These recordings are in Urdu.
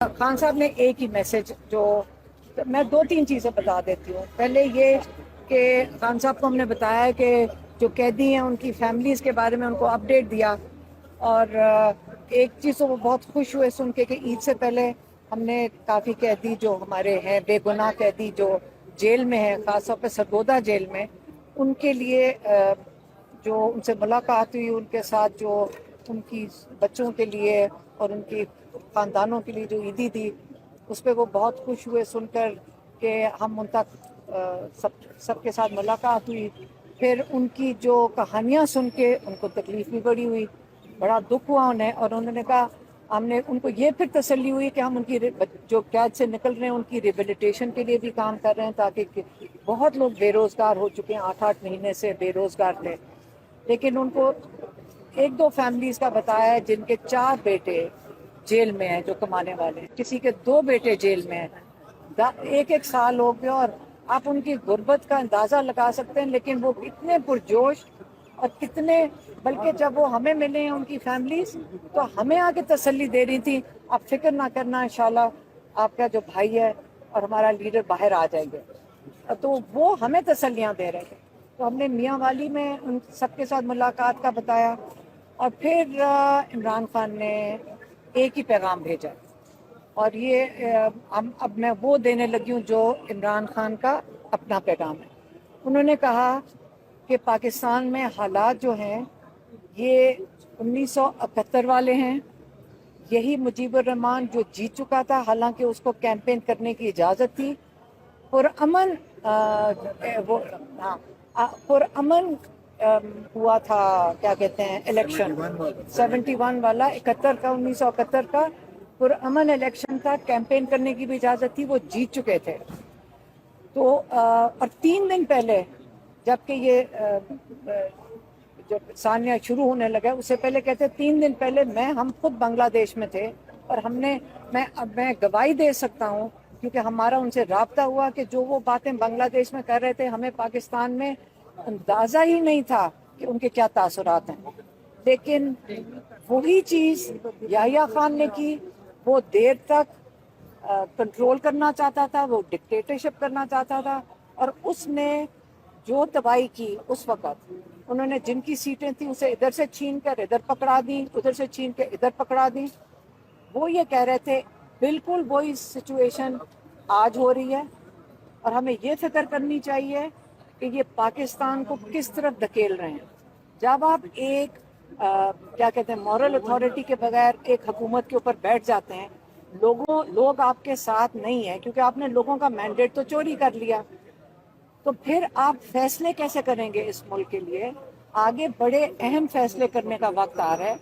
خان صاحب نے ایک ہی میسج جو میں دو تین چیزیں بتا دیتی ہوں. پہلے یہ کہ خان صاحب کو ہم نے بتایا کہ جو قیدی ہیں ان کی فیملیز کے بارے میں ان کو اپڈیٹ دیا. اور ایک چیز تو وہ بہت خوش ہوئے سن کے کہ عید سے پہلے ہم نے کافی قیدی جو ہمارے ہیں بے گناہ قیدی جو جیل میں ہیں، خاص طور پہ سرگودا جیل میں، ان کے لیے جو ان سے ملاقات ہوئی، ان کے ساتھ جو ان کی بچوں کے لیے اور ان کی خاندانوں کے لیے جو عیدی تھی، اس پہ وہ بہت خوش ہوئے سن کر کہ ہم ان تک سب کے ساتھ ملاقات ہوئی. پھر ان کی جو کہانیاں سن کے ان کو تکلیف بھی بڑی ہوئی، بڑا دکھ ہوا انہیں. اور انہوں نے کہا ہم نے ان کو یہ پھر تسلی ہوئی کہ ہم ان کی جو قید سے نکل رہے ہیں ان کی ریبیلیٹیشن کے لیے بھی کام کر رہے ہیں، تاکہ بہت لوگ بے روزگار ہو چکے ہیں، 8 مہینے سے بے روزگار تھے. لیکن ان کو ایک دو فیملیز کا بتایا ہے جن کے 4 بیٹے جیل میں ہیں جو کمانے والے ہیں، کسی کے 2 بیٹے جیل میں ہیں، 1 سال ہو گیا. اور آپ ان کی غربت کا اندازہ لگا سکتے ہیں. لیکن وہ اتنے پرجوش اور کتنے، بلکہ جب وہ ہمیں ملے ہیں ان کی فیملیز تو ہمیں آ کے تسلی دے رہی تھی، آپ فکر نہ کرنا، انشاءاللہ آپ کا جو بھائی ہے اور ہمارا لیڈر باہر آ جائیں گے. تو وہ ہمیں تسلیاں دے رہے ہیں. تو ہم نے میاں والی میں ان سب کے ساتھ ملاقات کا بتایا. اور پھر عمران خان نے ایک ہی پیغام بھیجا، اور یہ اب میں وہ دینے لگی ہوں جو عمران خان کا اپنا پیغام ہے. انہوں نے کہا کہ پاکستان میں حالات جو ہیں یہ 1971 والے ہیں. یہی مجیب الرحمان جو جیت چکا تھا، حالانکہ اس کو کیمپین کرنے کی اجازت تھی. پرامن پرامن ہوا تھا، کیا کہتے ہیں، الیکشن 71 والا، 1971 کا پرامن الیکشن تھا. کیمپین کرنے کی بھی اجازت تھی، وہ جیت چکے تھے. تو اور 3 دن پہلے جبکہ یہ جب ثانیہ شروع ہونے لگا، اس سے پہلے کہتے 3 دن پہلے ہم خود بنگلہ دیش میں تھے. اور ہم نے میں گواہی دے سکتا ہوں کیونکہ ہمارا ان سے رابطہ ہوا کہ جو وہ باتیں بنگلہ دیش میں کر رہے تھے ہمیں پاکستان میں اندازہ ہی نہیں تھا کہ ان کے کیا تاثرات ہیں. لیکن وہی چیز یحییٰ خان نے کی. وہ دیر تک کنٹرول کرنا چاہتا تھا، وہ ڈکٹیٹرشپ کرنا چاہتا تھا. اور اس نے جو تباہی کی اس وقت، انہوں نے جن کی سیٹیں تھیں اسے ادھر سے چھین کر ادھر پکڑا دی، ادھر سے چھین کے ادھر پکڑا دی. وہ یہ کہہ رہے تھے بالکل وہی سچویشن آج ہو رہی ہے. اور ہمیں یہ فکر کرنی چاہیے کہ یہ پاکستان کو کس طرف دھکیل رہے ہیں. جب آپ ایک کیا کہتے ہیں مورل اتھارٹی کے بغیر ایک حکومت کے اوپر بیٹھ جاتے ہیں، لوگ آپ کے ساتھ نہیں ہیں کیونکہ آپ نے لوگوں کا مینڈیٹ تو چوری کر لیا، تو پھر آپ فیصلے کیسے کریں گے اس ملک کے لیے؟ آگے بڑے اہم فیصلے کرنے کا وقت آ رہا ہے.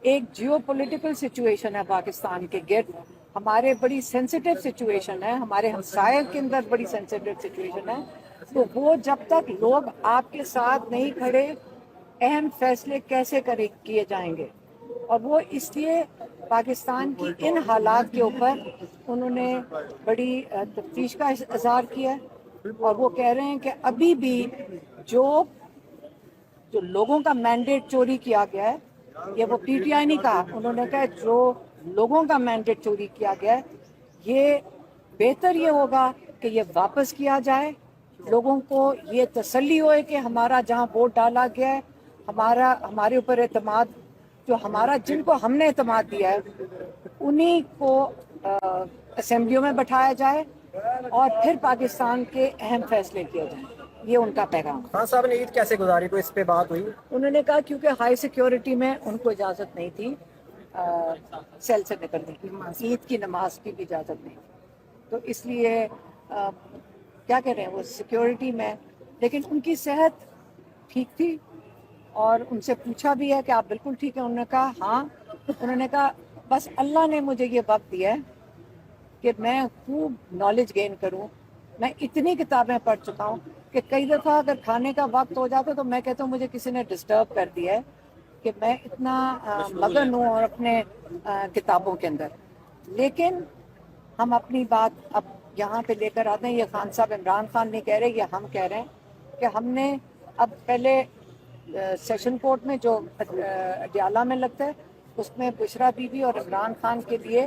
ایک جیو پولیٹیکل سچویشن ہے پاکستان کے گرد، ہمارے بڑی سینسیٹیو سچویشن ہے، ہمارے ہمسائے کے اندر بڑی سینسیٹیو سچویشن ہے. تو وہ جب تک لوگ آپ کے ساتھ نہیں کھڑے، اہم فیصلے کیسے کیے جائیں گے؟ اور وہ اس لیے پاکستان کی ان حالات کے اوپر انہوں نے بڑی تفتیش کا اظہار کیا. اور وہ کہہ رہے ہیں کہ ابھی بھی جو لوگوں کا مینڈیٹ چوری کیا گیا ہے، یہ وہ پی ٹی آئی نہیں کہا، انہوں نے کہا جو لوگوں کا مینڈیٹ چوری کیا گیا ہے، یہ بہتر یہ ہوگا کہ یہ واپس کیا جائے. لوگوں کو یہ تسلی ہوئے کہ ہمارا جہاں ووٹ ڈالا گیا ہے، ہمارے اوپر اعتماد، جو جن کو ہم نے اعتماد دیا ہے انہی کو اسمبلیوں میں بٹھایا جائے اور پھر پاکستان کے اہم فیصلے کیے جائیں. یہ ان کا پیغام. خان صاحب نے عید کیسے گزاری، تو اس پہ بات ہوئی؟ انہوں نے کہا کیونکہ ہائی سیکیورٹی میں ان کو اجازت نہیں تھی سیل سے نکلنے کی، عید کی نماز کی بھی اجازت نہیں تھی، تو اس لیے کیا کہہ رہے ہیں وہ سیکیورٹی میں. لیکن ان کی صحت ٹھیک تھی اور ان سے پوچھا بھی ہے کہ آپ بالکل ٹھیک ہے؟ انہوں نے کہا ہاں. انہوں نے کہا بس اللہ نے مجھے یہ وقت دیا ہے کہ میں خوب نالج گین کروں. میں اتنی کتابیں پڑھ چکا ہوں کہ کئی دفعہ اگر کھانے کا وقت ہو جاتا تو میں کہتا ہوں مجھے کسی نے ڈسٹرب کر دیا ہے کہ میں اتنا مگن ہوں اور اپنے کتابوں کے اندر. لیکن ہم اپنی بات اب یہاں پہ لے کر آتے ہیں. یہ خان صاحب عمران خان نہیں کہہ رہے، یہ ہم کہہ رہے ہیں کہ ہم نے اب پہلے سیشن کورٹ میں جو اڈیالہ میں لگتا ہے اس میں بشرا بی بی اور عمران خان کے لیے